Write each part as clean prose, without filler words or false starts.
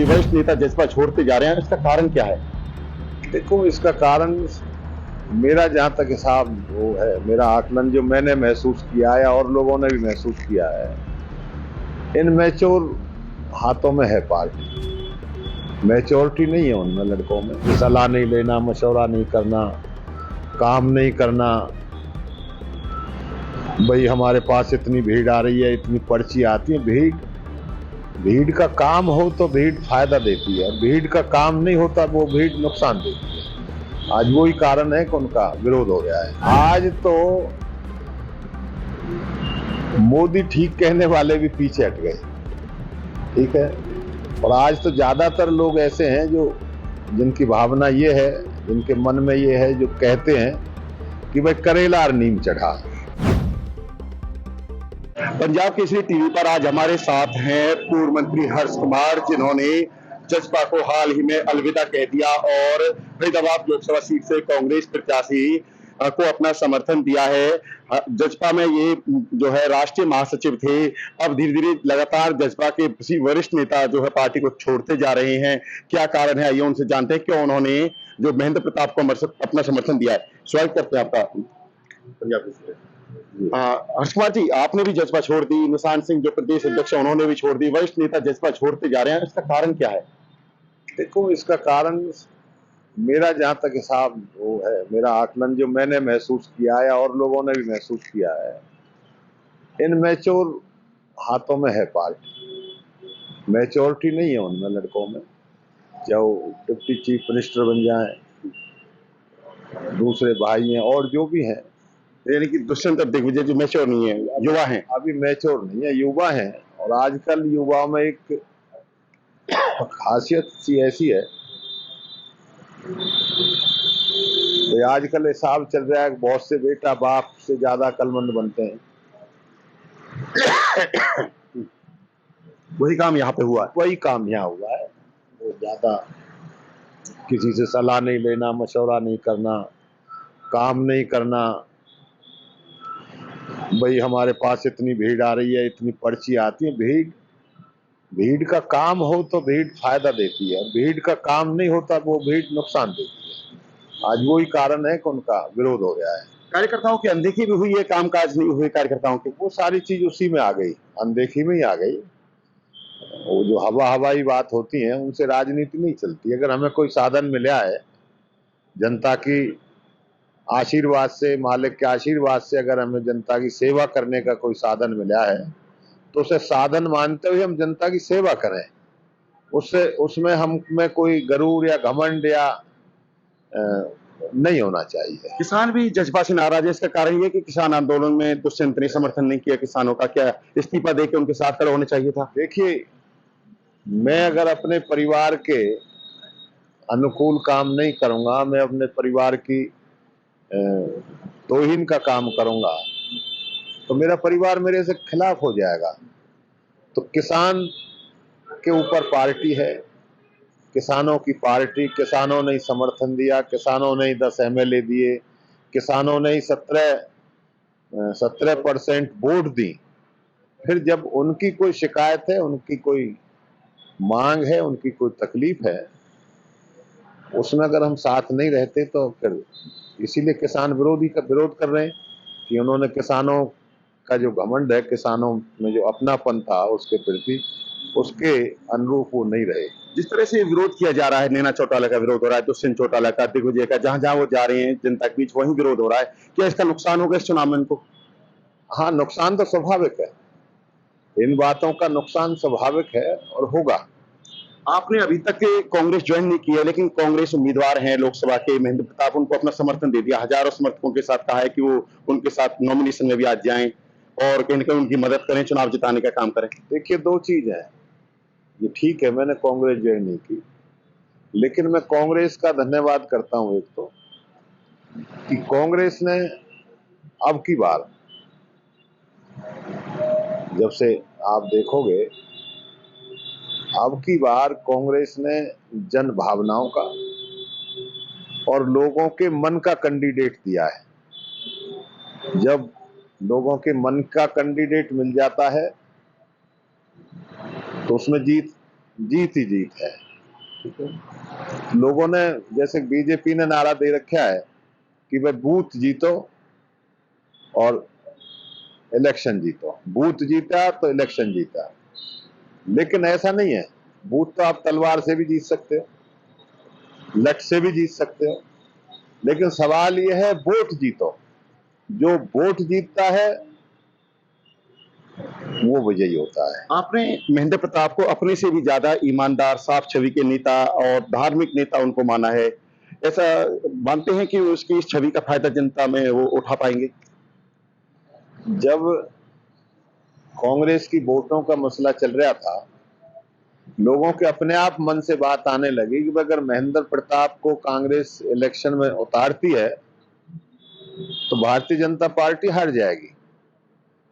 वरिष्ठ नेता जसपा छोड़ते जा रहे हैं, इसका कारण क्या है? देखो, इसका कारण मेरा जहां तक हिसाब वो है, मेरा आकलन जो मैंने महसूस किया है और लोगों ने भी महसूस किया है, इन मैच्योर हाथों में है पार्टी। मैच्योरिटी नहीं है उनमें, लड़कों में। सलाह नहीं लेना, मशवरा नहीं करना, काम नहीं करना। भाई हमारे पास इतनी भीड़ आ रही है, इतनी पर्ची आती है। भीड़ का काम हो तो भीड़ फायदा देती है, भीड़ का काम नहीं होता वो भीड़ नुकसान देती है। आज वही कारण है कि उनका विरोध हो गया है। आज तो मोदी ठीक कहने वाले भी पीछे हट गए, ठीक है। और आज तो ज्यादातर लोग ऐसे हैं जो जिनकी भावना ये है, जिनके मन में ये है, जो कहते हैं कि भाई करेला और नीम चढ़ा। पंजाब केसरी टीवी पर आज हमारे साथ हैं पूर्व मंत्री हर्ष कुमार, जिन्होंने जसपा को हाल ही में अलविदा कह दिया और फरीदाबाद लोकसभा सीट से कांग्रेस प्रत्याशी को अपना समर्थन दिया है। जसपा में ये जो है राष्ट्रीय महासचिव थे, अब धीरे धीरे लगातार जसपा के किसी वरिष्ठ नेता जो है पार्टी को छोड़ते जा रहे हैं। क्या कारण है, आइए उनसे जानते हैं क्यों उन्होंने जो महेंद्र प्रताप को अपना समर्थन दिया है। स्वागत करते हैं आपका पंजाब केसरी। हर्ष कुमार जी, आपने भी जसपा छोड़ दी, निशान सिंह जो प्रदेश अध्यक्ष है उन्होंने भी छोड़ दी, वरिष्ठ नेता जसपा छोड़ते जा रहे हैं, इसका कारण क्या है? देखो, इसका कारण मेरा जहां तक हिसाब वो है, मेरा आकलन जो मैंने महसूस किया है और लोगों ने भी महसूस किया है, इन मैच्योर हाथों में है पार्टी। मैच्योरिटी नहीं है उनमें, लड़कों में। चाहे वो डिप्टी चीफ मिनिस्टर बन जाए, दूसरे भाई हैं और जो भी हैं, यानी कि दुष्यंत और दिग्विजय जो मैच्योर नहीं है, युवा हैं। अभी मैच्योर नहीं है, युवा हैं। और आजकल युवाओं में एक खासियत सी ऐसी है, तो आजकल हिसाब चल रहा है बहुत से बेटा बाप से ज्यादा अक्लमंद बनते हैं। वही काम यहाँ पे हुआ है। वही काम यहाँ हुआ है। वो ज्यादा किसी से सलाह नहीं लेना, मशवरा नहीं करना, काम नहीं करना। भाई हमारे पास इतनी भीड़ आ रही है, इतनी पर्ची आती है। भीड़ का काम हो तो भीड़ फायदा देती है, भीड़ का काम नहीं होता वो भीड़ नुकसान देती है। आज वही कारण है कि उनका विरोध हो गया है। कार्यकर्ताओं की अनदेखी भी हुई है, कामकाज नहीं हुए कार्यकर्ताओं की, वो सारी चीज उसी में आ गई, अनदेखी में ही आ गई। वो जो हवाई बात होती है उनसे राजनीति नहीं चलती। अगर हमें कोई साधन मिला है जनता की आशीर्वाद से, मालिक के आशीर्वाद से, अगर हमें जनता की सेवा करने का कोई साधन मिला है तो उसे साधन मानते हुए हम जनता की सेवा करें। उससे उसमें हम में कोई गरूर या घमंड या नहीं होना चाहिए। किसान भी जज्बा से नाराज है, इसका कारण ये कि किसान आंदोलन में दुष्यंत ने समर्थन नहीं किया किसानों का, क्या इस्तीफा देके उनके साथ खड़े होने चाहिए था? देखिए, मैं अगर अपने परिवार के अनुकूल काम नहीं करूंगा, मैं अपने परिवार की तौहीन का काम करूंगा तो मेरा परिवार मेरे से खिलाफ हो जाएगा। तो किसान के ऊपर पार्टी है, किसानों की पार्टी, किसानों ने समर्थन दिया, किसानों ने 10 MLA दिए, किसानों ने 17% वोट दी। फिर जब उनकी कोई शिकायत है, उनकी कोई मांग है, उनकी कोई तकलीफ है, उसमें अगर हम साथ नहीं रहते तो फिर इसीलिए किसान विरोधी का विरोध कर रहे हैं कि उन्होंने किसानों का जो घमंड है, किसानों में जो अपनापन था उसके प्रति, उसके अनुरूप वो नहीं रहे। जिस तरह से विरोध किया जा रहा है, नैना चौटाला का विरोध हो रहा है, दुष्यंत चौटाला का, दिग्विजय का, जहां जहां वो जा रहे हैं जनता के बीच वहीं विरोध हो रहा है, क्या इसका नुकसान होगा इस चुनाव में इनको? हाँ, नुकसान तो स्वाभाविक है, इन बातों का नुकसान स्वाभाविक है और होगा। आपने अभी तक कांग्रेस ज्वाइन नहीं किया, लेकिन कांग्रेस उम्मीदवार हैं लोकसभा के महेंद्र प्रताप, उनको अपना समर्थन दे दिया, हजारों समर्थकों के साथ कहा है कि वो उनके साथ नॉमिनेशन में भी आज जाएं और कहीं ना कहीं उनकी मदद करें, चुनाव जिताने का काम करें। देखिए, दो चीज है। ये ठीक है, मैंने कांग्रेस ज्वाइन नहीं की, लेकिन मैं कांग्रेस का धन्यवाद करता हूं एक तो कि कांग्रेस ने अब की बार, जब से आप देखोगे, अब की बार कांग्रेस ने जन भावनाओं का और लोगों के मन का कैंडिडेट दिया है। जब लोगों के मन का कैंडिडेट मिल जाता है तो उसमें जीत जीत ही जीत है। लोगों ने, जैसे बीजेपी ने नारा दे रखा है कि भाई बूथ जीतो और इलेक्शन जीतो, बूथ जीता तो इलेक्शन जीता, लेकिन ऐसा नहीं है। बूथ तो आप तलवार से भी जीत सकते हो, लठ से भी जीत सकते हो, लेकिन सवाल यह है वोट जीतो। जो वोट जीतता है वो विजयी होता है। आपने महेंद्र प्रताप को अपने से भी ज्यादा ईमानदार, साफ छवि के नेता और धार्मिक नेता उनको माना है, ऐसा मानते हैं कि उसकी इस छवि का फायदा जनता में वो उठा पाएंगे? जब कांग्रेस की वोटों का मसला चल रहा था, लोगों के अपने आप मन से बात आने लगी कि अगर महेंद्र प्रताप को कांग्रेस इलेक्शन में उतारती है तो भारतीय जनता पार्टी हार जाएगी।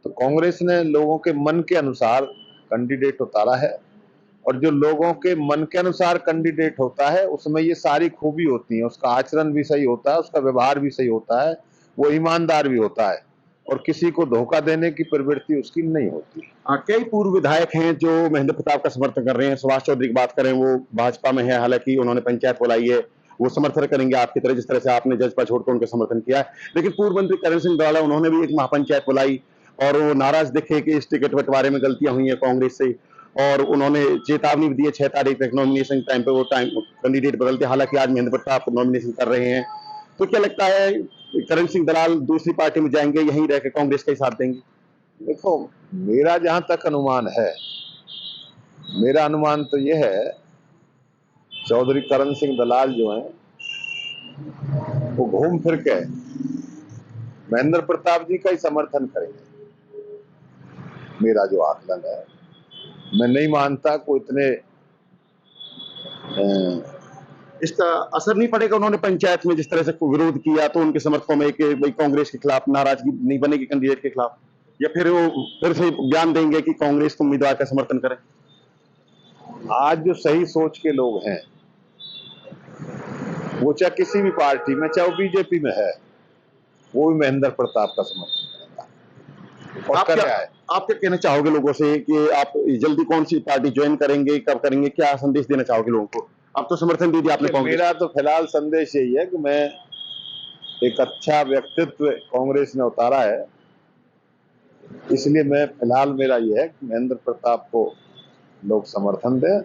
तो कांग्रेस ने लोगों के मन के अनुसार कैंडिडेट उतारा है, और जो लोगों के मन के अनुसार कैंडिडेट होता है उसमें ये सारी खूबी होती है। उसका आचरण भी सही होता है, उसका व्यवहार भी सही होता है, वो ईमानदार भी होता है, और किसी को धोखा देने की प्रवृत्ति उसकी नहीं होती। कई पूर्व विधायक हैं जो महेंद्र प्रताप का समर्थन कर रहे हैं। सुभाष चौधरी की बात करें, वो भाजपा में है, हालांकि उन्होंने पंचायत बुलाई है, वो समर्थन करेंगे आपकी तरह, जिस तरह से आपने जजपा छोड़कर उनका समर्थन किया है। लेकिन पूर्व मंत्री करण सिंह दलाल, उन्होंने भी एक महापंचायत बुलाई और वो नाराज दिखे कि इस टिकट बंटवारे में गलतियां हुई है कांग्रेस से, और उन्होंने चेतावनी भी दी है 6 तारीख तक नॉमिनेशन टाइम पे वो टाइम कैंडिडेट बदलते। हालांकि आज महेंद्र प्रताप नॉमिनेशन कर रहे हैं, तो क्या लगता है करण सिंह दलाल दूसरी पार्टी में जाएंगे, यहीं रह के कांग्रेस का ही साथ देंगे? देखो, मेरा जहां तक अनुमान है, मेरा अनुमान तो यह है चौधरी करण सिंह दलाल जो हैं वो घूम फिर के महेंद्र प्रताप जी का ही समर्थन करेंगे। मेरा जो आकलन है, मैं नहीं मानता कोई इतने इसका असर नहीं पड़ेगा। उन्होंने पंचायत में जिस तरह से विरोध किया तो उनके समर्थकों में एक भाई कांग्रेस के खिलाफ नाराजगी नहीं बनेगी कैंडिडेट के खिलाफ, या फिर वो फिर से बयान देंगे कि कांग्रेस के उम्मीदवार का समर्थन करें? आज जो सही सोच के लोग हैं वो चाहे किसी भी पार्टी में, चाहे वो बीजेपी में है, वो भी महेंद्र प्रताप का समर्थन करेगा। और कर रहा है। आप क्या कहना चाहोगे लोगों से कि आप जल्दी कौन सी पार्टी ज्वाइन करेंगे, कब करेंगे, क्या संदेश देना चाहोगे लोगों को? आप तो समर्थन दे दिया आपने कांग्रेस। मेरा तो फिलहाल संदेश यही है कि मैं एक अच्छा व्यक्तित्व कांग्रेस ने उतारा है, इसलिए मैं फिलहाल मेरा यह है कि महेंद्र प्रताप को लोग समर्थन दें,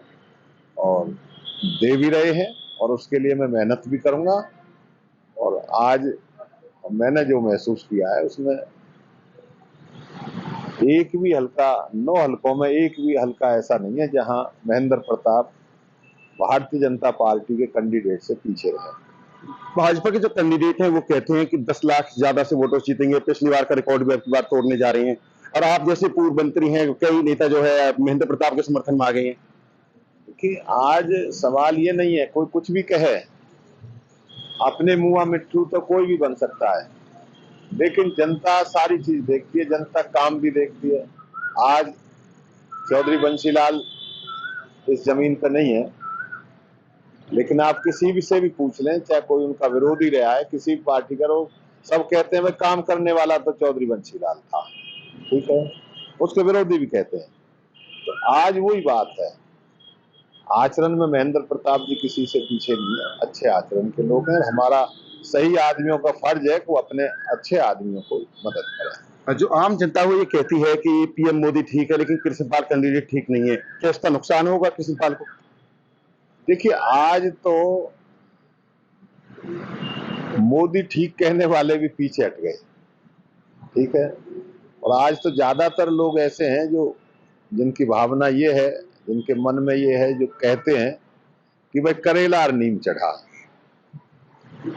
और दे भी रहे हैं, और उसके लिए मैं मेहनत भी करूंगा। और आज मैंने जो महसूस किया है उसमें एक भी हल्का, 9 हल्कों में एक भी हल्का ऐसा नहीं है जहां महेंद्र प्रताप भारतीय जनता पार्टी के कैंडिडेट से पीछे रहे। भाजपा के जो कैंडिडेट हैं वो कहते हैं कि 10 लाख ज्यादा से वोटर्स जीतेंगे, पिछली बार का रिकॉर्ड भी अब बार तोड़ने जा रहे हैं, और आप जैसे पूर्व मंत्री हैं, कई नेता जो है महेंद्र प्रताप के समर्थन में आ गए हैं। कि आज सवाल ये नहीं है कोई कुछ भी कहे, अपने मुंह मिट्ठू तो कोई भी बन सकता है, लेकिन जनता सारी चीज देखती है, जनता काम भी देखती है। आज चौधरी बंशीलाल इस जमीन पर नहीं है, लेकिन आप किसी भी से भी पूछ लें, चाहे कोई उनका विरोधी रहा है, किसी पार्टी का, सब कहते हैं भाई काम करने वाला तो चौधरी बंशीलाल था, ठीक है, उसके विरोधी भी कहते हैं। तो आज वही बात है, आचरण में महेंद्र प्रताप जी किसी से पीछे नहीं है, अच्छे आचरण के लोग हैं। हमारा सही आदमियों का फर्ज है कि वो अपने अच्छे आदमियों को मदद करें। जो आम जनता वो ये कहती है कि पीएम मोदी ठीक है लेकिन कृष्णपाल कैंडिडेट ठीक नहीं है, क्या इसका नुकसान होगा कृष्णपाल को? देखिए, आज तो मोदी ठीक कहने वाले भी पीछे हट गए, ठीक है, और आज तो ज्यादातर लोग ऐसे हैं जो जिनकी भावना ये है, जिनके मन में ये है, जो कहते हैं कि भाई करेला और नीम चढ़ा,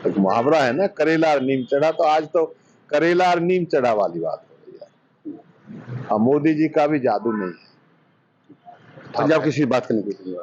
एक मुहावरा है ना, करेला और नीम चढ़ा, तो आज तो करेला और नीम चढ़ा वाली बात हो रही है। अब मोदी जी का भी जादू नहीं है। पंजाब की बात करने के लिए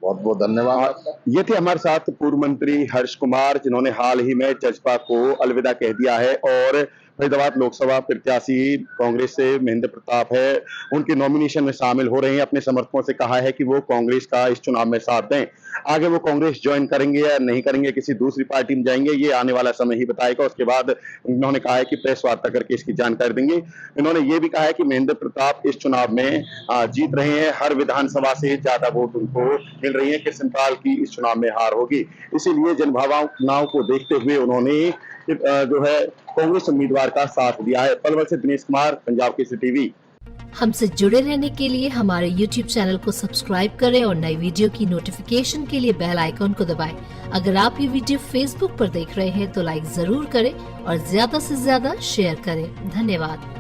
बहुत बहुत धन्यवाद। ये थे हमारे साथ पूर्व मंत्री हर्ष कुमार, जिन्होंने हाल ही में जजपा को अलविदा कह दिया है, और फरीदाबाद लोकसभा प्रत्याशी कांग्रेस से महेंद्र प्रताप है, उनके नॉमिनेशन में शामिल हो रहे हैं। अपने समर्थकों से कहा है कि वो कांग्रेस का इस चुनाव में साथ दें। आगे वो कांग्रेस ज्वाइन करेंगे या नहीं करेंगे, किसी दूसरी पार्टी में जाएंगे, ये आने वाला समय ही बताएगा। उसके बाद उन्होंने कहा है कि प्रेस वार्ता करके इसकी जानकारी देंगे। इन्होंने ये भी कहा है कि महेंद्र प्रताप इस चुनाव में जीत रहे हैं, हर विधानसभा से ज्यादा वोट उनको मिल रही है, कृष्णपाल की इस चुनाव में हार होगी। इसीलिए जनभावनाओं को देखते हुए उन्होंने जो है कांग्रेस उम्मीदवार का साथ दिया है। पलवल से दिनेश कुमार, पंजाब केसरी टीवी। हमसे जुड़े रहने के लिए हमारे YouTube चैनल को सब्सक्राइब करें और नई वीडियो की नोटिफिकेशन के लिए बेल आइकॉन को दबाएं। अगर आप ये वीडियो Facebook पर देख रहे हैं तो लाइक जरूर करें और ज्यादा से ज्यादा शेयर करें। धन्यवाद।